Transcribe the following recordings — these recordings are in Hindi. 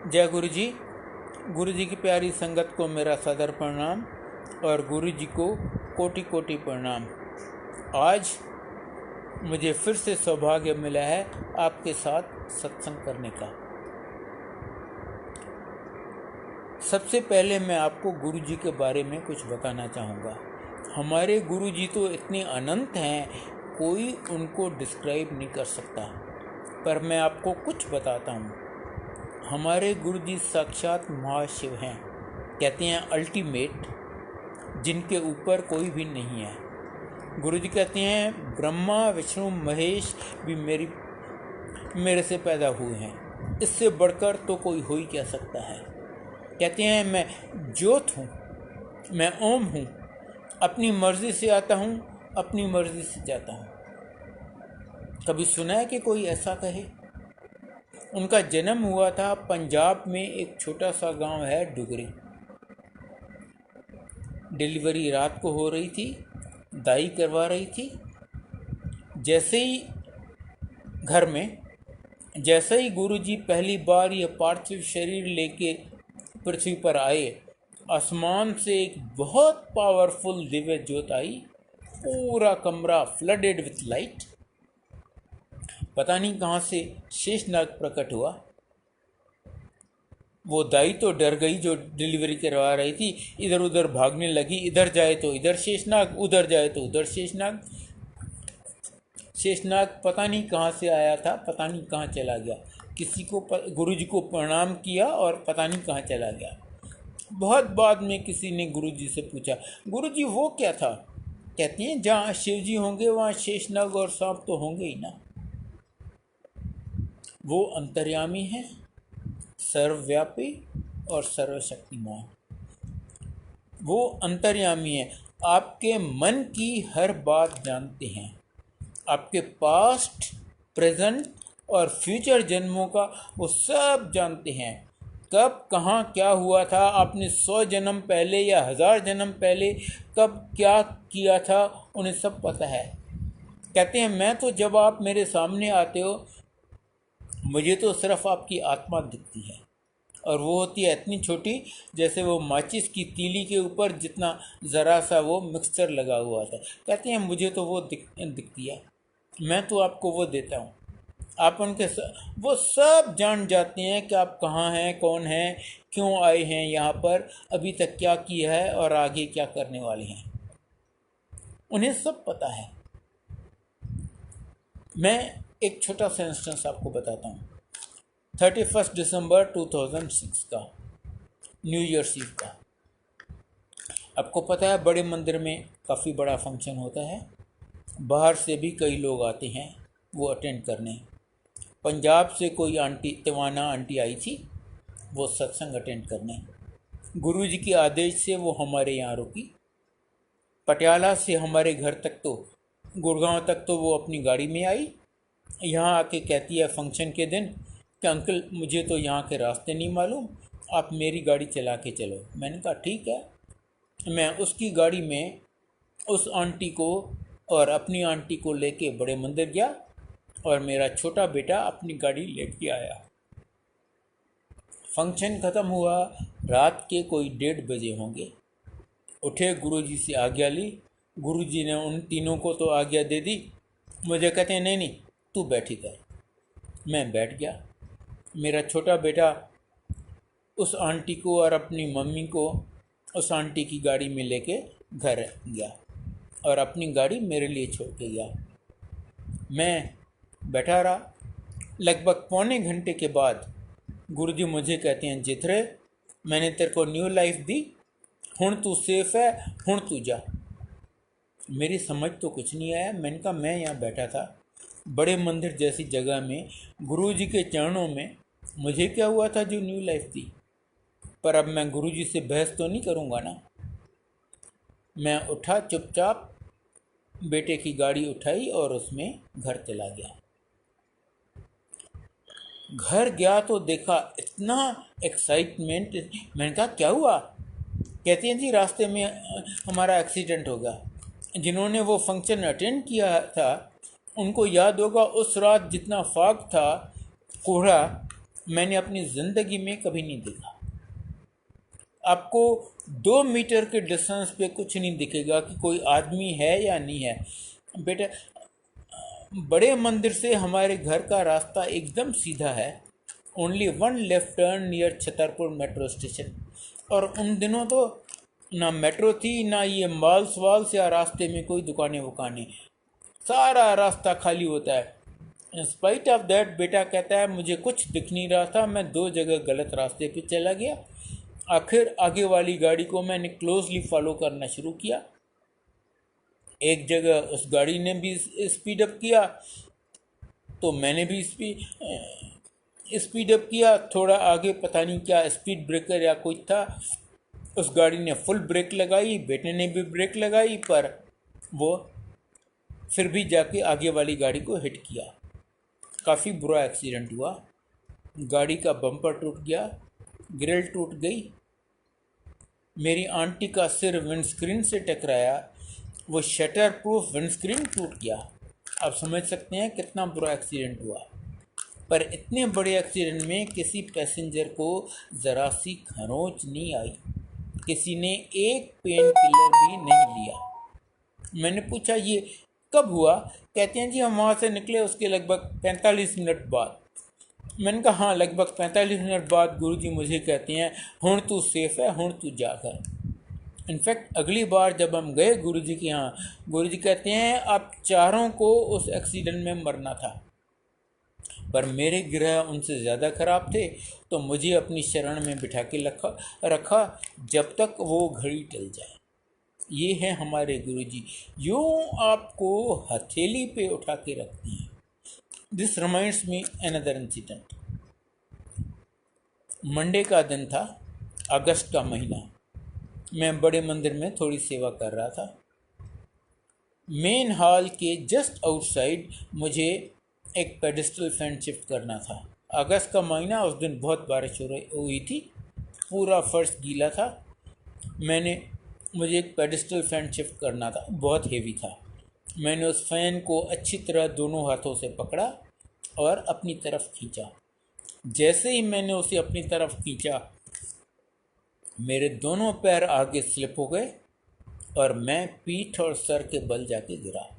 जय गुरु जी। गुरु जी की प्यारी संगत को मेरा सदर प्रणाम और गुरु जी को कोटि कोटि प्रणाम। आज मुझे फिर से सौभाग्य मिला है आपके साथ सत्संग करने का। सबसे पहले मैं आपको गुरु जी के बारे में कुछ बताना चाहूँगा। हमारे गुरु जी तो इतने अनंत हैं, कोई उनको डिस्क्राइब नहीं कर सकता, पर मैं आपको कुछ बताता हूँ। हमारे गुरु जी साक्षात महाशिव हैं, कहते हैं अल्टीमेट, जिनके ऊपर कोई भी नहीं है। गुरु जी कहते हैं ब्रह्मा विष्णु महेश भी मेरे से पैदा हुए हैं, इससे बढ़कर तो कोई हो ही क्या सकता है। कहते हैं मैं ज्योत हूँ, मैं ओम हूँ, अपनी मर्जी से आता हूँ, अपनी मर्जी से जाता हूँ। कभी सुना है कि कोई ऐसा कहे? उनका जन्म हुआ था पंजाब में, एक छोटा सा गांव है डुगरी। डिलीवरी रात को हो रही थी, दाई करवा रही थी। जैसे ही गुरुजी पहली बार ये पार्थिव शरीर लेके पृथ्वी पर आए, आसमान से एक बहुत पावरफुल दिव्य ज्योत आई। पूरा कमरा फ्लडेड विथ लाइट। पता नहीं कहाँ से शेषनाग प्रकट हुआ। वो दाई तो डर गई जो डिलीवरी करवा रही थी, इधर उधर भागने लगी। इधर जाए तो इधर शेषनाग, उधर जाए तो उधर शेषनाग। शेषनाग पता नहीं कहाँ से आया था, पता नहीं कहाँ चला गया। गुरुजी को प्रणाम किया और पता नहीं कहाँ चला गया। बहुत बाद में किसी ने गुरुजी से पूछा, गुरुजी वो क्या था? कहते हैं जहाँ शिव जी होंगे वहाँ शेषनाग और सांप तो होंगे ही ना। वो अंतर्यामी है, सर्वव्यापी और सर्वशक्तिमान। वो अंतर्यामी है, आपके मन की हर बात जानते हैं। आपके पास्ट, प्रेजेंट और फ्यूचर जन्मों का वो सब जानते हैं। कब कहाँ क्या हुआ था, आपने 100 जन्म पहले या 1000 जन्म पहले कब क्या किया था, उन्हें सब पता है। कहते हैं मैं तो जब आप मेरे सामने आते हो, मुझे तो सिर्फ आपकी आत्मा दिखती है, और वो होती है इतनी छोटी जैसे वो माचिस की तीली के ऊपर जितना ज़रा सा वो मिक्सचर लगा हुआ था। कहते हैं मुझे तो वो दिखती है, मैं तो आपको वो देता हूँ। आप वो सब जान जाते हैं कि आप कहाँ हैं, कौन हैं, क्यों आए हैं यहाँ पर, अभी तक क्या किया है और आगे क्या करने वाले हैं। उन्हें सब पता है। मैं एक छोटा सा इंस्टेंस आपको बताता हूँ। 31 दिसंबर 2006 का, न्यू ईयर्स ईव का। आपको पता है बड़े मंदिर में काफ़ी बड़ा फंक्शन होता है। बाहर से भी कई लोग आते हैं वो अटेंड करने। पंजाब से कोई तिवाना आंटी आई थी वो सत्संग अटेंड करने। गुरुजी के आदेश से वो हमारे यहाँ रुकी। पटियाला से हमारे घर तक तो, गुड़गांव तक तो वो अपनी गाड़ी में आई। यहाँ आके कहती है फंक्शन के दिन कि अंकल मुझे तो यहाँ के रास्ते नहीं मालूम, आप मेरी गाड़ी चला के चलो। मैंने कहा ठीक है। मैं उसकी गाड़ी में उस आंटी को और अपनी आंटी को लेके बड़े मंदिर गया, और मेरा छोटा बेटा अपनी गाड़ी लेके आया। फंक्शन ख़त्म हुआ, रात के कोई 1:30 बजे होंगे। उठे, गुरुजी से आज्ञा ली। गुरुजी ने उन तीनों को तो आज्ञा दे दी, मुझे कहते हैं नहीं तू बैठ इधर। मैं बैठ गया। मेरा छोटा बेटा उस आंटी को और अपनी मम्मी को उस आंटी की गाड़ी में लेके घर गया और अपनी गाड़ी मेरे लिए छोड़ के गया। मैं बैठा रहा। लगभग पौने घंटे के बाद गुरुजी मुझे कहते हैं जितरे मैंने तेरे को न्यू लाइफ दी, हुण तू सेफ है, हुण तू जा। मेरी समझ तो कुछ नहीं आया। मैंने कहा मैं यहाँ बैठा था बड़े मंदिर जैसी जगह में, गुरुजी के चरणों में, मुझे क्या हुआ था जो न्यू लाइफ दी? पर अब मैं गुरुजी से बहस तो नहीं करूँगा ना। मैं उठा, चुपचाप बेटे की गाड़ी उठाई और उसमें घर चला गया। घर गया तो देखा इतना एक्साइटमेंट। मैंने कहा क्या हुआ? कहती हैं जी रास्ते में हमारा एक्सीडेंट होगा। जिन्होंने वो फंक्शन अटेंड किया था उनको याद होगा उस रात जितना फाग था, कोहरा, मैंने अपनी ज़िंदगी में कभी नहीं देखा। आपको 2 मीटर के डिस्टेंस पे कुछ नहीं दिखेगा कि कोई आदमी है या नहीं है। बेटा, बड़े मंदिर से हमारे घर का रास्ता एकदम सीधा है। Only 1 left turn near Chhatarpur metro station. और उन दिनों तो ना मेट्रो थी, ना ये मॉल्स वाल्स या रास्ते में कोई दुकानें वुकानें। सारा रास्ता खाली होता है। इन स्पाइट ऑफ दैट बेटा कहता है मुझे कुछ दिख नहीं रहा था, मैं 2 जगह गलत रास्ते पे चला गया। आखिर आगे वाली गाड़ी को मैंने क्लोजली फॉलो करना शुरू किया। एक जगह उस गाड़ी ने भी स्पीड अप किया तो मैंने भी स्पीड अप किया। थोड़ा आगे पता नहीं क्या स्पीड ब्रेकर या कुछ था, उस गाड़ी ने फुल ब्रेक लगाई, बेटे ने भी ब्रेक लगाई, पर वो फिर भी जाके आगे वाली गाड़ी को हिट किया। काफ़ी बुरा एक्सीडेंट हुआ। गाड़ी का बम्पर टूट गया, ग्रिल टूट गई, मेरी आंटी का सिर विंडस्क्रीन से टकराया, वो शटर प्रूफ विंडस्क्रीन टूट गया। आप समझ सकते हैं कितना बुरा एक्सीडेंट हुआ। पर इतने बड़े एक्सीडेंट में किसी पैसेंजर को ज़रा सी खरोंच नहीं आई, किसी ने एक पेन किलर भी नहीं लिया। मैंने पूछा ये कब हुआ? कहते हैं जी हम वहाँ से निकले उसके लगभग 45 मिनट बाद। मैंने कहा हाँ, लगभग 45 मिनट बाद गुरुजी मुझे कहते हैं हुण तू सेफ है, हुण तू जाकर। इनफैक्ट अगली बार जब हम गए गुरुजी के यहाँ, गुरुजी कहते हैं आप चारों को उस एक्सीडेंट में मरना था, पर मेरे ग्रह उनसे ज़्यादा ख़राब थे तो मुझे अपनी शरण में बिठा के रखा जब तक वो घड़ी टल जाए। ये है हमारे गुरुजी, यूँ आपको हथेली पे उठा के रखते हैं। This reminds me another incident. Monday का दिन था, अगस्त का महीना। मैं बड़े मंदिर में थोड़ी सेवा कर रहा था। मेन हॉल के जस्ट आउटसाइड मुझे एक पेडिस्टल फैन शिफ्ट करना था। अगस्त का महीना, उस दिन बहुत बारिश हुई थी, पूरा फर्श गीला था। मुझे एक पेडिस्टल फैन शिफ्ट करना था, बहुत हेवी था। मैंने उस फैन को अच्छी तरह दोनों हाथों से पकड़ा और अपनी तरफ खींचा। जैसे ही मैंने उसे अपनी तरफ खींचा, मेरे दोनों पैर आगे स्लिप हो गए और मैं पीठ और सर के बल जाके गिरा।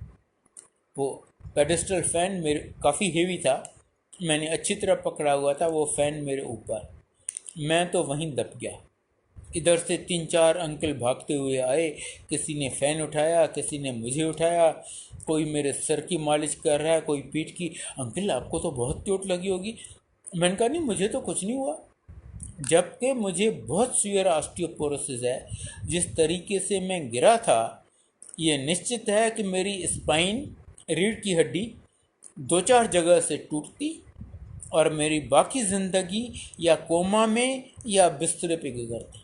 वो पेडिस्टल फैन मेरे काफ़ी हेवी था, मैंने अच्छी तरह पकड़ा हुआ था, वो फ़ैन मेरे ऊपर, मैं तो वहीं दब गया। इधर से 3-4 अंकल भागते हुए आए, किसी ने फ़ैन उठाया, किसी ने मुझे उठाया, कोई मेरे सर की मालिश कर रहा है, कोई पीठ की। अंकल आपको तो बहुत चोट लगी होगी। मैंने कहा नहीं, मुझे तो कुछ नहीं हुआ, जबकि मुझे बहुत सीवियर ऑस्टियोपोरोसिस है। जिस तरीके से मैं गिरा था, ये निश्चित है कि मेरी स्पाइन, रीढ़ की हड्डी 2-4 जगह से टूटती और मेरी बाकी ज़िंदगी या कोमा में या बिस्तरे पे गुजरती।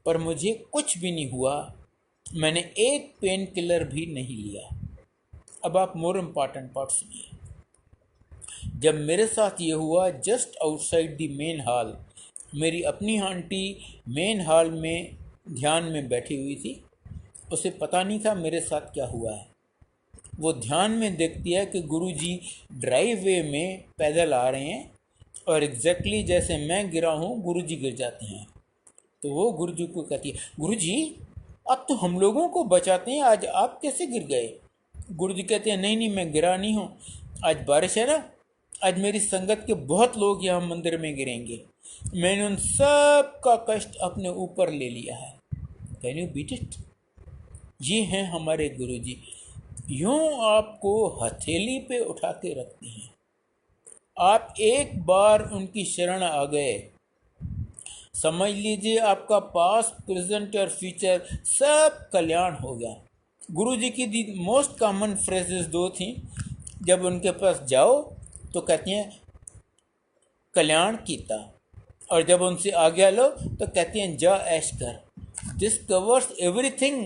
पर मुझे कुछ भी नहीं हुआ, मैंने एक पेन किलर भी नहीं लिया। अब आप मोर इम्पॉर्टेंट पार्ट सुनिए। जब मेरे साथ ये हुआ, just outside the main hall, मेरी अपनी आंटी मेन हॉल में ध्यान में बैठी हुई थी। उसे पता नहीं था मेरे साथ क्या हुआ है। वो ध्यान में देखती है कि गुरुजी ड्राइववे में पैदल आ रहे हैं और एग्जैक्टली जैसे मैं गिरा हूँ गुरुजी गिर जाते हैं। तो वो गुरुजी को कहती है, गुरुजी आप तो हम लोगों को बचाते हैं, आज आप कैसे गिर गए? गुरुजी कहते हैं नहीं नहीं, मैं गिरा नहीं हूँ, आज बारिश है ना, आज मेरी संगत के बहुत लोग यहाँ मंदिर में गिरेंगे, मैंने उन सब का कष्ट अपने ऊपर ले लिया है। Can you beat it? ये हैं हमारे गुरुजी, यूँ आपको हथेली पे उठा के रखते हैं। आप एक बार उनकी शरण आ गए, समझ लीजिए आपका पास्ट, प्रेजेंट और फ्यूचर सब कल्याण हो गया। गुरुजी की दी मोस्ट कॉमन फ्रेजेस 2 थी। जब उनके पास जाओ तो कहती हैं कल्याण कीता, और जब उनसे आज्ञा लो तो कहती हैं जा ऐश कर। This covers everything.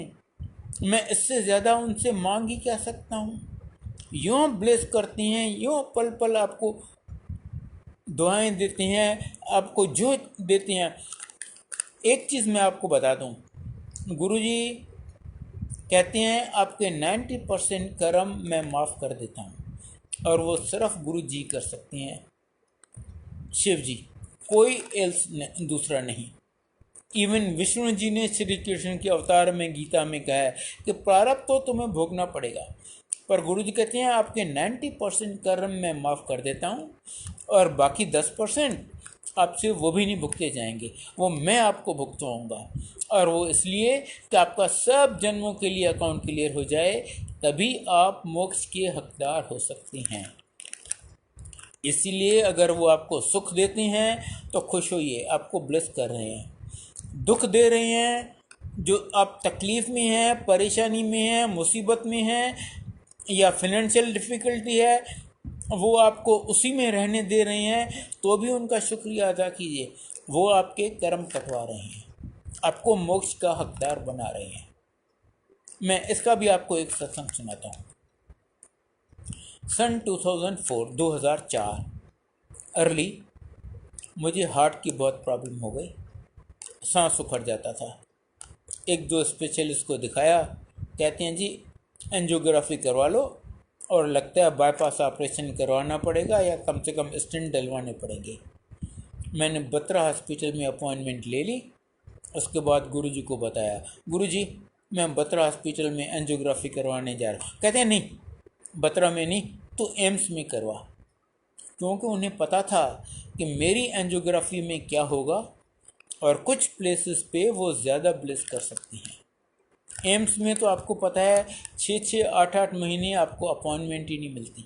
मैं इससे ज़्यादा उनसे मांग ही क्या सकता हूँ। यूँ ब्लेस करती हैं, यूँ पल पल आपको दुआएं देते हैं, आपको जो देते हैं। एक चीज़ मैं आपको बता दूँ, गुरुजी कहते हैं आपके 90% कर्म मैं माफ़ कर देता हूँ, और वो सिर्फ गुरुजी कर सकते हैं। शिव जी, कोई एल्स दूसरा नहीं। इवन विष्णु जी ने श्री कृष्ण के अवतार में गीता में कहा है कि प्रारब्ध तो तुम्हें भोगना पड़ेगा, पर गुरु जी कहते हैं आपके 90% कर्म मैं माफ़ कर देता हूँ और बाकी 10% आपसे वो भी नहीं भुगते जाएंगे, वो मैं आपको भुगतवाऊँगा। और वो इसलिए कि आपका सब जन्मों के लिए अकाउंट क्लियर हो जाए, तभी आप मोक्ष के हकदार हो सकते हैं। इसीलिए अगर वो आपको सुख देते हैं तो खुश होइए, आपको ब्लेस कर रहे हैं। दुख दे रहे हैं, जो आप तकलीफ़ में हैं, परेशानी में हैं, मुसीबत में हैं या फिनेंशियल डिफ़िकल्टी है, वो आपको उसी में रहने दे रहे हैं, तो भी उनका शुक्रिया अदा कीजिए। वो आपके कर्म कटवा रहे हैं, आपको मोक्ष का हकदार बना रहे हैं। मैं इसका भी आपको एक सत्संग सुनाता हूँ। सन 2004 अर्ली मुझे हार्ट की बहुत प्रॉब्लम हो गई, सांस उखड़ जाता था। एक दो स्पेशलिस्ट को दिखाया, कहते हैं जी एंजियोग्राफी करवा लो और लगता है बाईपास ऑपरेशन करवाना पड़ेगा या कम से कम स्टेंट डलवाने पड़ेंगे। मैंने बत्रा हॉस्पिटल में अपॉइंटमेंट ले ली। उसके बाद गुरुजी को बताया, गुरुजी मैं बत्रा हॉस्पिटल में एंजियोग्राफी करवाने जा रहा हूँ। कहते हैं नहीं, बत्रा में नहीं, तो एम्स में करवा। क्योंकि उन्हें पता था कि मेरी एंजियोग्राफी में क्या होगा और कुछ प्लेसेस पे वो ज़्यादा ब्लेस कर सकती हैं। एम्स में तो आपको पता है 6-8 महीने आपको अपॉइंटमेंट ही नहीं मिलती।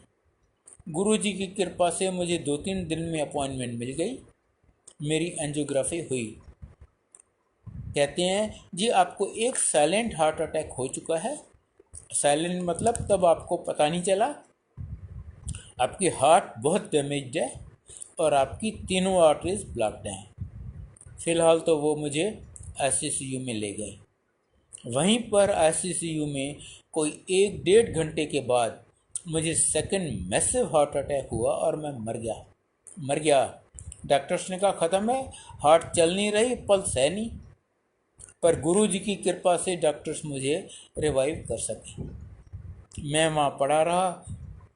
गुरुजी की कृपा से मुझे 2-3 दिन में अपॉइंटमेंट मिल गई, मेरी एंजियोग्राफी हुई। कहते हैं जी आपको एक साइलेंट हार्ट अटैक हो चुका है। साइलेंट मतलब तब आपको पता नहीं चला, आपकी हार्ट बहुत डैमेज्ड है और आपकी तीनों आर्टरीज ब्लॉक्ड हैं। फ़िलहाल तो वो मुझे आईसीयू में ले गए। वहीं पर आईसीयू में कोई 1-1.5 घंटे के बाद मुझे सेकंड मैसिव हार्ट अटैक हुआ और मैं मर गया। डॉक्टर्स ने कहा ख़त्म है, हार्ट चल नहीं रही, पल्स है नहीं। पर गुरु जी की कृपा से डॉक्टर्स मुझे रिवाइव कर सके। मैं वहाँ पड़ा रहा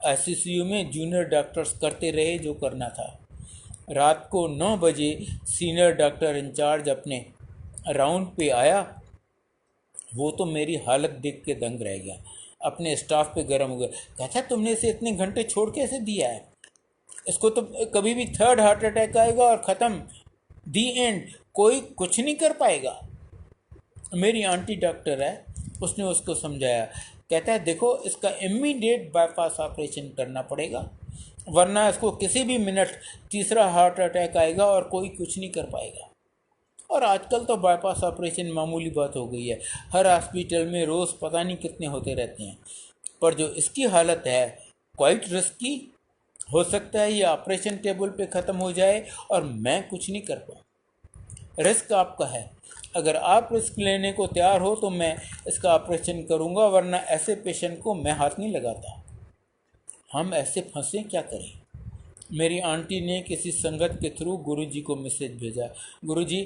आईसीयू में, जूनियर डॉक्टर्स करते रहे जो करना था। रात को 9 बजे सीनियर डॉक्टर इंचार्ज अपने राउंड पे आया। वो तो मेरी हालत देख के दंग रह गया, अपने स्टाफ पे गर्म हो गया। कहता तुमने इसे इतने घंटे छोड़ कैसे दिया है, इसको तो कभी भी थर्ड हार्ट अटैक आएगा और ख़त्म, दी एंड, कोई कुछ नहीं कर पाएगा। मेरी आंटी डॉक्टर है, उसने उसको समझाया। कहता है देखो इसका इमीडिएट बाईपास ऑपरेशन करना पड़ेगा, वरना इसको किसी भी मिनट तीसरा हार्ट अटैक आएगा और कोई कुछ नहीं कर पाएगा। और आजकल तो बाईपास ऑपरेशन मामूली बात हो गई है, हर हॉस्पिटल में रोज़ पता नहीं कितने होते रहते हैं। पर जो इसकी हालत है क्वाइट रिस्की, हो सकता है ये ऑपरेशन टेबल पे ख़त्म हो जाए और मैं कुछ नहीं कर पाऊँ। रिस्क आपका है, अगर आप रिस्क लेने को तैयार हो तो मैं इसका ऑपरेशन करूँगा, वरना ऐसे पेशेंट को मैं हाथ नहीं लगाता। हम ऐसे फंसे क्या करें। मेरी आंटी ने किसी संगत के थ्रू गुरुजी को मैसेज भेजा, गुरुजी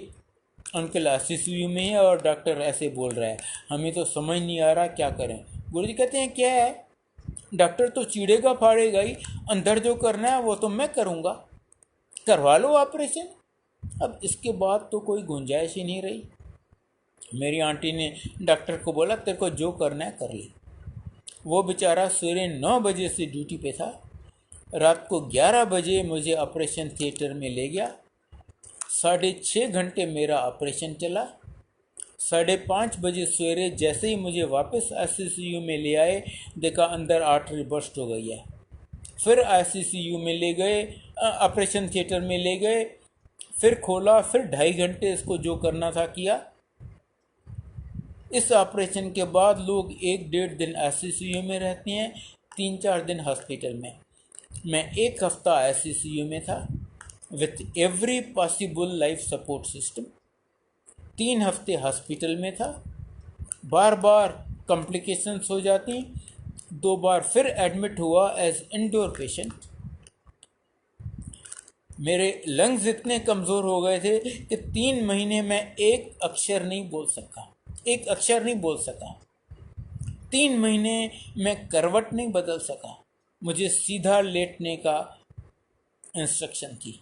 अंकल आईसीयू में है और डॉक्टर ऐसे बोल रहा है, हमें तो समझ नहीं आ रहा क्या करें। गुरुजी कहते हैं क्या है, डॉक्टर तो चीड़ेगा फाड़ेगा ही, अंदर जो करना है वो तो मैं करूँगा, करवा लो ऑपरेशन। अब इसके बाद तो कोई गुंजाइश ही नहीं रही। मेरी आंटी ने डॉक्टर को बोला तेरे को जो करना है कर ले। वो बेचारा सवेरे 9 बजे से ड्यूटी पे था, रात को 11 बजे मुझे ऑपरेशन थिएटर में ले गया। 6.5 घंटे मेरा ऑपरेशन चला। 5:30 बजे सवेरे जैसे ही मुझे वापस आईसीयू में ले आए, देखा अंदर आर्टरी बर्स्ट हो गई है। फिर आईसीयू में ले गए, ऑपरेशन थिएटर में ले गए, फिर खोला, फिर 2.5 घंटे इसको जो करना था किया। इस ऑपरेशन के बाद लोग 1-1.5 दिन आईसीयू में रहते हैं, 3-4 दिन हॉस्पिटल में। मैं 1 हफ्ता आईसीयू में था with every possible life support system. 3 हफ्ते हॉस्पिटल में था, बार बार कॉम्प्लिकेशंस हो जाती। 2 बार फिर एडमिट हुआ एज इंडोर पेशेंट। मेरे लंग्स इतने कमज़ोर हो गए थे कि 3 महीने में एक अक्षर नहीं बोल सका। 3 महीने में करवट नहीं बदल सका। मुझे सीधा लेटने का इंस्ट्रक्शन थी।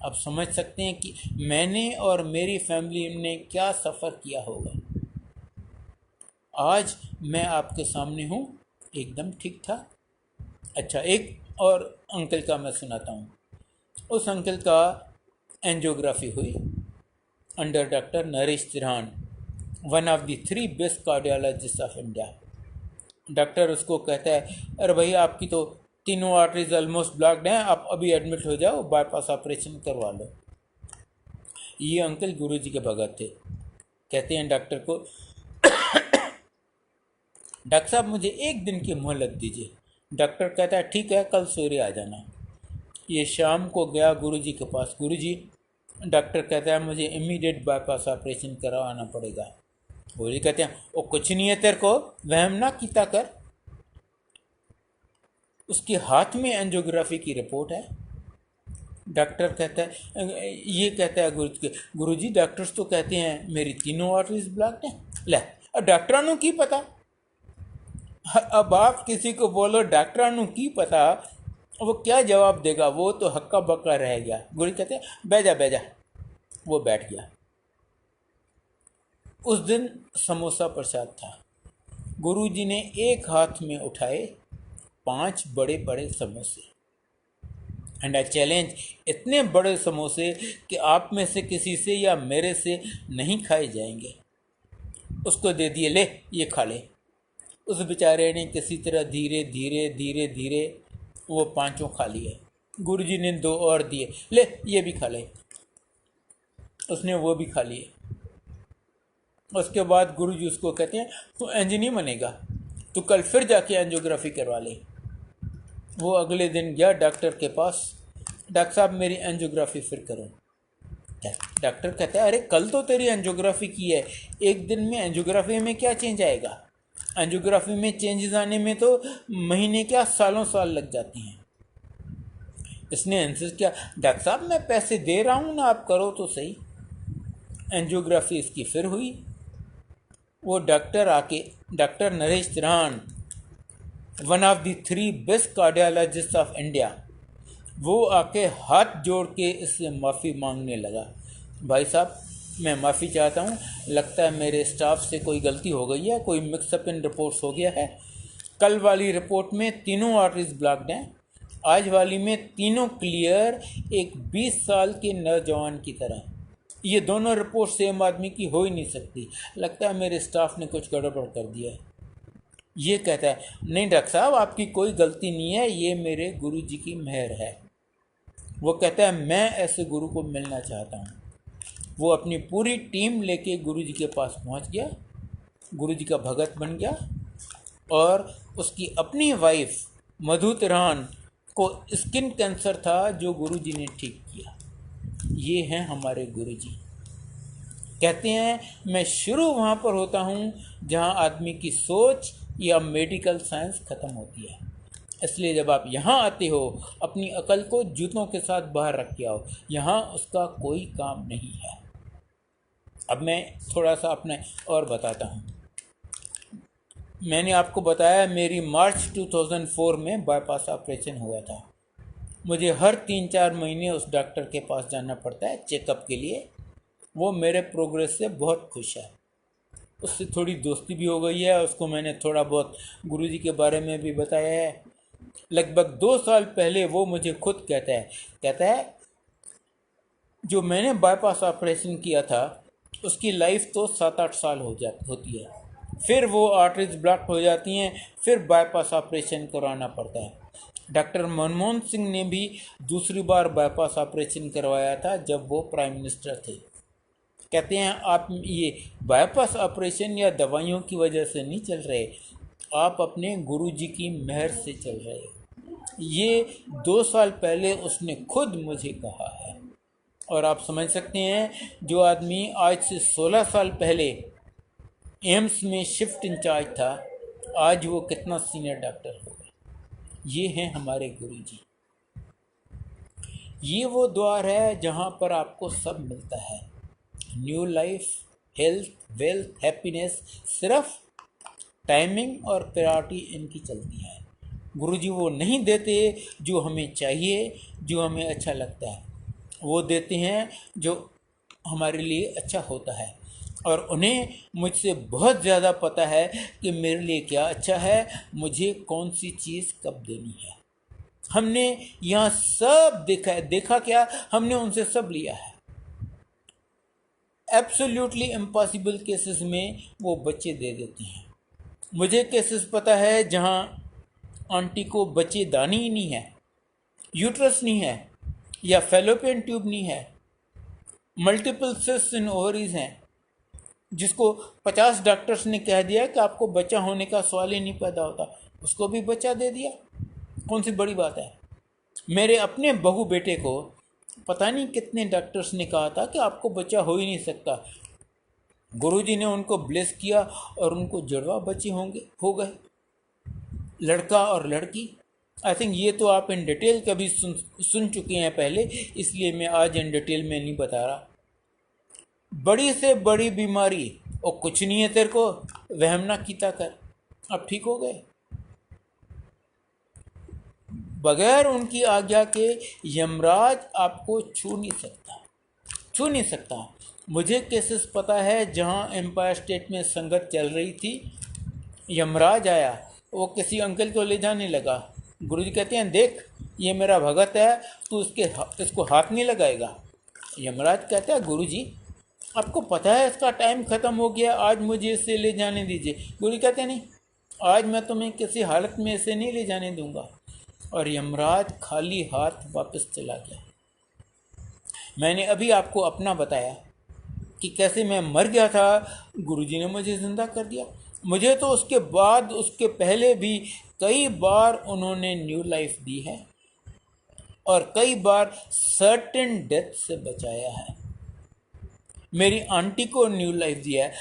आप समझ सकते हैं कि मैंने और मेरी फैमिली ने क्या सफ़र किया होगा। आज मैं आपके सामने हूँ एकदम ठीक ठाक। अच्छा, एक और अंकल का मैं सुनाता हूँ। उस अंकल का एंजियोग्राफी हुई under doctor Naresh Trehan, one of the 3 best cardiologist of India. Doctor उसको कहता है, अरे भाई आपकी तो तीनों आर्टरीज ऑलमोस्ट ब्लॉक्ड हैं, आप अभी एडमिट हो जाओ, बाईपास ऑपरेशन करवा लो। ये अंकल गुरुजी के भगत थे। कहते हैं डॉक्टर को, डॉक्टर साहब मुझे एक दिन की मोहलत दीजिए। डॉक्टर कहता है ठीक है, कल सवेरे आ जाना। ये शाम को गया गुरुजी के पास। गुरुजी, डॉक्टर कहता है मुझे इमीडिएट बाईपास ऑपरेशन करवाना पड़ेगा। गुरुजी कहते हैं वो कुछ नहीं है, तेरे को वहम ना कीता कर। उसके हाथ में एंजियोग्राफी की रिपोर्ट है। डॉक्टर कहता है, ये कहता है गुरुजी डॉक्टर्स तो कहते हैं मेरी तीनों आर्टरीज ब्लॉक्ड हैं। ले, डॉक्टरां नूं की पता। अब आप किसी को बोलो डॉक्टरां नूं की पता, वो क्या जवाब देगा? वो तो हक्का बक्का रह गया। गुरुजी कहते हैं बैठ जा। वो बैठ गया। उस दिन समोसा प्रसाद था। गुरुजी ने एक हाथ में उठाए 5 बड़े बड़े समोसे, एंड आई चैलेंज, इतने बड़े समोसे कि आप में से किसी से या मेरे से नहीं खाए जाएंगे। उसको दे दिए, ले ये खा ले। उस बेचारे ने किसी तरह धीरे धीरे वो 5 खा लिए। गुरुजी ने 2 और दिए, ले ये भी खा ले। उसने वो भी खा लिए। उसके बाद गुरुजी उसको कहते हैं तू एंज नहीं बनेगा, तू कल फिर जाके एंजियोग्राफी करवा ले। वो अगले दिन गया डॉक्टर के पास। डॉक्टर साहब मेरी एंजियोग्राफी फिर करो। डॉक्टर कहता है अरे कल तो तेरी एंजियोग्राफी की है, एक दिन में एंजियोग्राफी में क्या चेंज आएगा? एंजियोग्राफी में चेंजेस आने में तो महीने क्या सालों साल लग जाते हैं। इसने इंसिस्ट किया, डॉक्टर साहब मैं पैसे दे रहा हूँ ना, आप करो तो सही। एंजियोग्राफी इसकी फिर हुई। वो डॉक्टर आके, doctor Naresh Trehan, one of the 3 best cardiologist of India, वो आके हाथ जोड़ के इससे माफ़ी मांगने लगा। भाई साहब मैं माफ़ी चाहता हूँ, लगता है मेरे स्टाफ से कोई गलती हो गई है, कोई मिक्सअप इन रिपोर्ट्स हो गया है। कल वाली रिपोर्ट में तीनों आर्टरीज ब्लॉक्ड हैं, आज वाली में तीनों क्लियर, एक 20 साल के नौजवान की तरह। ये दोनों रिपोर्ट सेम आदमी की हो ही नहीं सकती। लगता है मेरे स्टाफ ने कुछ गड़बड़ कर दिया है। ये कहता है नहीं डॉक्टर साहब आपकी कोई गलती नहीं है, ये मेरे गुरुजी की मेहर है। वो कहता है मैं ऐसे गुरु को मिलना चाहता हूँ। वो अपनी पूरी टीम लेके गुरुजी के पास पहुँच गया, गुरुजी का भगत बन गया, और उसकी अपनी वाइफ मधु त्रिहान को स्किन कैंसर था जो गुरुजी ने ठीक किया। ये हैं हमारे गुरुजी। कहते हैं मैं शुरू वहाँ पर होता हूँ जहाँ आदमी की सोच या मेडिकल साइंस ख़त्म होती है। इसलिए जब आप यहाँ आते हो अपनी अकल को जूतों के साथ बाहर रख के आओ, यहाँ उसका कोई काम नहीं है। अब मैं थोड़ा सा अपने और बताता हूँ। मैंने आपको बताया मेरी मार्च 2004 में बाईपास ऑपरेशन हुआ था। मुझे हर 3-4 महीने उस डॉक्टर के पास जाना पड़ता है चेकअप के लिए। वो मेरे प्रोग्रेस से बहुत खुश है, उससे थोड़ी दोस्ती भी हो गई है। उसको मैंने थोड़ा बहुत गुरुजी के बारे में भी बताया है। लगभग 2 साल पहले वो मुझे खुद कहता है जो मैंने बाईपास ऑपरेशन किया था उसकी लाइफ तो 7-8 साल होती है, फिर वो आर्टरीज ब्लॉक हो जाती हैं, फिर बाईपास ऑपरेशन कराना पड़ता है। डॉक्टर मनमोहन सिंह ने भी दूसरी बार बाईपास ऑपरेशन करवाया था जब वो प्राइम मिनिस्टर थे। कहते हैं आप ये बाईपास ऑपरेशन या दवाइयों की वजह से नहीं चल रहे, आप अपने गुरुजी की मेहर से चल रहे हो। ये 2 साल पहले उसने खुद मुझे कहा है। और आप समझ सकते हैं जो आदमी आज से 16 साल पहले एम्स में शिफ्ट इंचार्ज था, आज वो कितना सीनियर डॉक्टर हो गए। ये हैं हमारे गुरुजी। ये वो द्वार है जहाँ पर आपको सब मिलता है, new life, health, wealth, happiness. सिर्फ टाइमिंग और प्रायोरिटी इनकी चलती है। गुरुजी वो नहीं देते जो हमें चाहिए, जो हमें अच्छा लगता है। वो देते हैं जो हमारे लिए अच्छा होता है, और उन्हें मुझसे बहुत ज़्यादा पता है कि मेरे लिए क्या अच्छा है, मुझे कौन सी चीज़ कब देनी है। हमने यहाँ सब देखा है। देखा क्या? हमने उनसे सब लिया है। एब्सोल्युटली इम्पॉसिबल केसेस में वो बच्चे दे देते हैं। मुझे केसेस पता है जहाँ आंटी को बच्चे दानी ही नहीं है, यूट्रस नहीं है, या फेलोपियन ट्यूब नहीं है, मल्टीपल सिस्ट्स इन ओवरीज हैं, जिसको 50 डॉक्टर्स ने कह दिया कि आपको बच्चा होने का सवाल ही नहीं पैदा होता, उसको भी बच्चा दे दिया। कौन सी बड़ी बात है? मेरे अपने बहू बेटे को पता नहीं कितने डॉक्टर्स ने कहा था कि आपको बच्चा हो ही नहीं सकता। गुरुजी ने उनको ब्लेस किया और उनको जुड़वा बच्चे हो गए, लड़का और लड़की। आई थिंक ये तो आप इन डिटेल कभी सुन चुके हैं पहले, इसलिए मैं आज इन डिटेल में नहीं बता रहा। बड़ी से बड़ी बीमारी और कुछ नहीं है तेरे को, वहम ना कीता कर, अब ठीक हो गए। बगैर उनकी आज्ञा के यमराज आपको छू नहीं सकता। मुझे केसेस पता है जहां एम्पायर स्टेट में संगत चल रही थी, यमराज आया, वो किसी अंकल को ले जाने लगा। गुरुजी कहते हैं देख ये मेरा भगत है, तू इसको हाथ नहीं लगाएगा। यमराज कहता है गुरुजी आपको पता है इसका टाइम ख़त्म हो गया, आज मुझे इसे ले जाने दीजिए। गुरुजी कहते हैं नहीं, आज मैं तुम्हें किसी हालत में इसे नहीं ले जाने दूंगा। और यमराज खाली हाथ वापस चला गया। मैंने अभी आपको अपना बताया कि कैसे मैं मर गया था, गुरुजी ने मुझे ज़िंदा कर दिया। मुझे तो उसके बाद, उसके पहले भी कई बार उन्होंने न्यू लाइफ दी है और कई बार सर्टेन डेथ से बचाया है। मेरी आंटी को न्यू लाइफ दिया है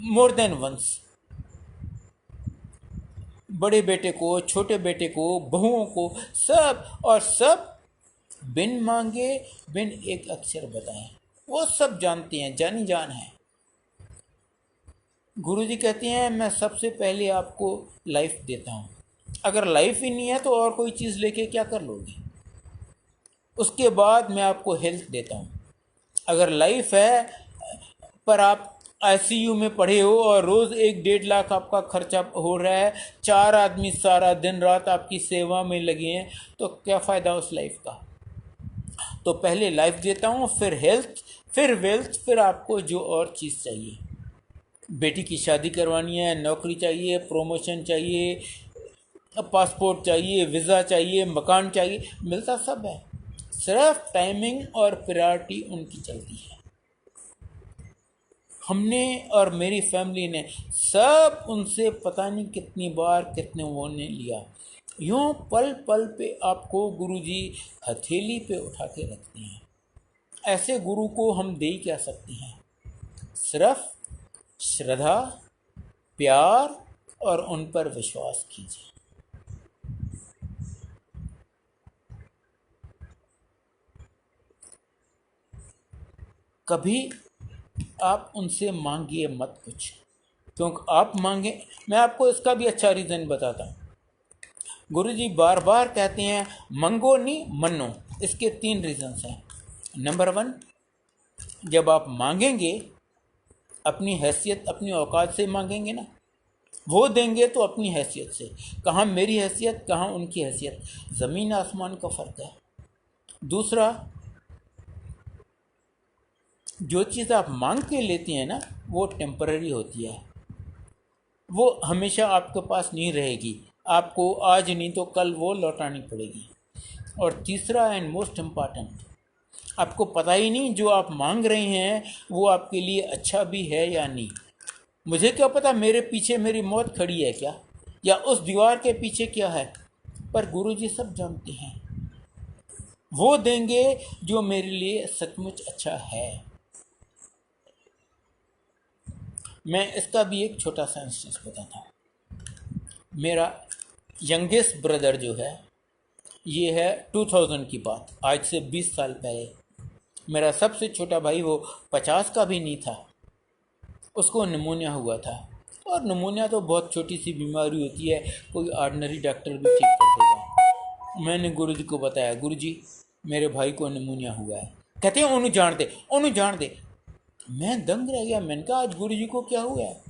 मोर देन वंस। बड़े बेटे को, छोटे बेटे को, बहुओं को, सब बिन मांगे, बिन एक अक्षर बताए, वो सब जानते हैं, जानी जान है। गुरुजी कहते हैं मैं सबसे पहले आपको लाइफ देता हूँ, अगर लाइफ ही नहीं है तो और कोई चीज़ लेके क्या कर लोगे। उसके बाद मैं आपको हेल्थ देता हूँ। अगर लाइफ है पर आप आईसीयू में पड़े हो और रोज़ 1-1.5 लाख आपका खर्चा हो रहा है, 4 आदमी सारा दिन रात आपकी सेवा में लगे हैं, तो क्या फ़ायदा उस लाइफ का। तो पहले लाइफ देता हूँ, फिर हेल्थ, फिर वेल्थ, फिर आपको जो और चीज़ चाहिए। बेटी की शादी करवानी है, नौकरी चाहिए, प्रमोशन चाहिए, पासपोर्ट चाहिए, वीज़ा चाहिए, मकान चाहिए, मिलता सब है। सिर्फ टाइमिंग और प्रायोरिटी उनकी चलती है। हमने और मेरी फैमिली ने सब उनसे पता नहीं कितनी बार कितने वो ने लिया। यूँ पल पल पे आपको गुरुजी हथेली पे उठा के रखते हैं। ऐसे गुरु को हम दे ही क्या सकते हैं। सिर्फ श्रद्धा, प्यार और उन पर विश्वास कीजिए। कभी आप उनसे मांगिए मत कुछ, क्योंकि आप मांगे, मैं आपको इसका भी अच्छा रीज़न बताता हूँ। गुरुजी बार बार कहते हैं मंगो नहीं मनो। इसके 3 रीज़न्स हैं। नंबर 1, जब आप मांगेंगे अपनी हैसियत, अपनी औकात से मांगेंगे ना, वो देंगे तो अपनी हैसियत से। कहाँ मेरी हैसियत, कहाँ उनकी हैसियत, ज़मीन आसमान का फ़र्क है। दूसरा, जो चीज़ आप मांग के लेती हैं ना, वो टेम्पररी होती है, वो हमेशा आपके पास नहीं रहेगी, आपको आज नहीं तो कल वो लौटानी पड़ेगी। और तीसरा एंड मोस्ट इम्पॉर्टेंट, आपको पता ही नहीं जो आप मांग रहे हैं वो आपके लिए अच्छा भी है या नहीं। मुझे क्या पता मेरे पीछे मेरी मौत खड़ी है क्या, या उस दीवार के पीछे क्या है, पर गुरुजी सब जानते हैं। वो देंगे जो मेरे लिए सचमुच अच्छा है। मैं इसका भी एक छोटा सा इंस्टेंस बताता हूँ। मेरा यंगेस्ट ब्रदर जो है, ये है 2000 की बात, आज से 20 साल पहले। मेरा सबसे छोटा भाई, वो 50 का भी नहीं था, उसको निमोनिया हुआ था। और निमोनिया तो बहुत छोटी सी बीमारी होती है, कोई ऑर्डिनरी डॉक्टर भी ठीक कर देगा। मैंने गुरुजी को बताया, गुरुजी मेरे भाई को निमोनिया हुआ है। कहते हैं ओनू जान दे। मैं दंग रह गया। मैंने कहा आज गुरु जी को क्या हुआ है?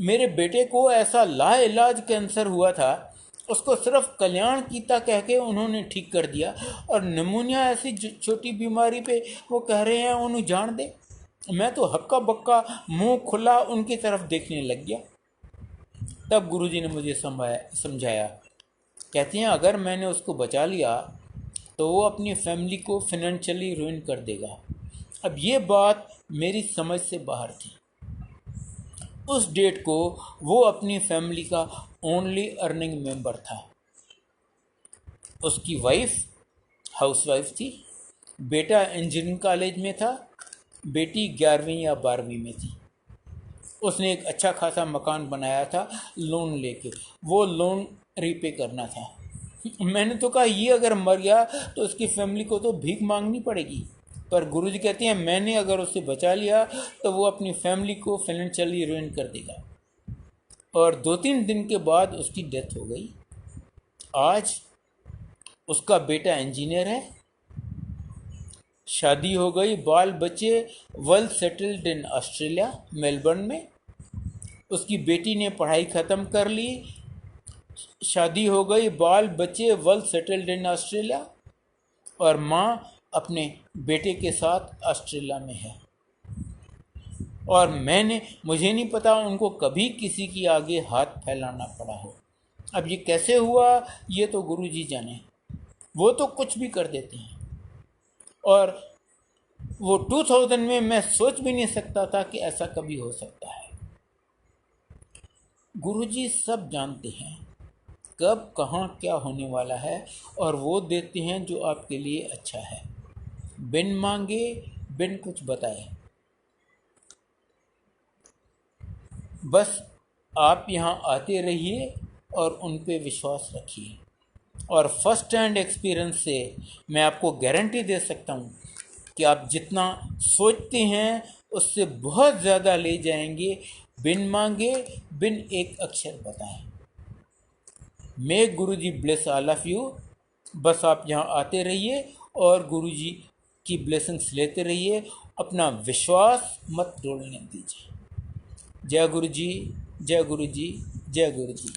मेरे बेटे को ऐसा लाइलाज कैंसर हुआ था, उसको सिर्फ कल्याण कीता कह के उन्होंने ठीक कर दिया, और निमोनिया ऐसी छोटी बीमारी पे वो कह रहे हैं उन्हें जान दे। मैं तो हक्का बक्का मुंह खुला उनकी तरफ देखने लग गया। तब गुरुजी ने मुझे समझाया। कहती हैं अगर मैंने उसको बचा लिया तो वो अपनी फैमिली को फिनेंशियली रुइन कर देगा। अब ये बात मेरी समझ से बाहर थी। उस डेट को वो अपनी फैमिली का ओनली अर्निंग मेंबर था। उसकी वाइफ हाउसवाइफ थी, बेटा इंजीनियरिंग कॉलेज में था, बेटी 11वीं या 12वीं में थी। उसने एक अच्छा खासा मकान बनाया था लोन लेके, वो लोन रीपे करना था। मैंने तो कहा ये अगर मर गया तो उसकी फैमिली को तो भीख मांगनी पड़ेगी, पर गुरुजी कहते हैं मैंने अगर उसे बचा लिया तो वो अपनी फैमिली को फाइनेंशियली रुइन कर देगा। और 2-3 दिन के बाद उसकी डेथ हो गई। आज उसका बेटा इंजीनियर है, शादी हो गई, बाल बच्चे, well settled in Australia Melbourne में। उसकी बेटी ने पढ़ाई ख़त्म कर ली, शादी हो गई, बाल बच्चे, वेल सेटल्ड इन ऑस्ट्रेलिया, और माँ अपने बेटे के साथ ऑस्ट्रेलिया में है। और मुझे नहीं पता उनको कभी किसी की आगे हाथ फैलाना पड़ा हो। अब ये कैसे हुआ ये तो गुरुजी जाने, वो तो कुछ भी कर देते हैं। और वो 2000 में मैं सोच भी नहीं सकता था कि ऐसा कभी हो सकता है। गुरुजी सब जानते हैं कब कहाँ क्या होने वाला है, और वो देते हैं जो आपके लिए अच्छा है, बिन मांगे, बिन कुछ बताए। बस आप यहाँ आते रहिए और उन पे विश्वास रखिए। और फर्स्ट हैंड एक्सपीरियंस से मैं आपको गारंटी दे सकता हूँ कि आप जितना सोचते हैं उससे बहुत ज़्यादा ले जाएंगे, बिन मांगे, बिन एक अक्षर बताए। मे गुरुजी ब्लेस ऑल ऑफ यू। बस आप यहाँ आते रहिए और गुरुजी की ब्लेसिंग्स लेते रहिए, अपना विश्वास मत तोड़ने दीजिए। जय गुरु जी, जय गुरु जी, जय गुरु जी।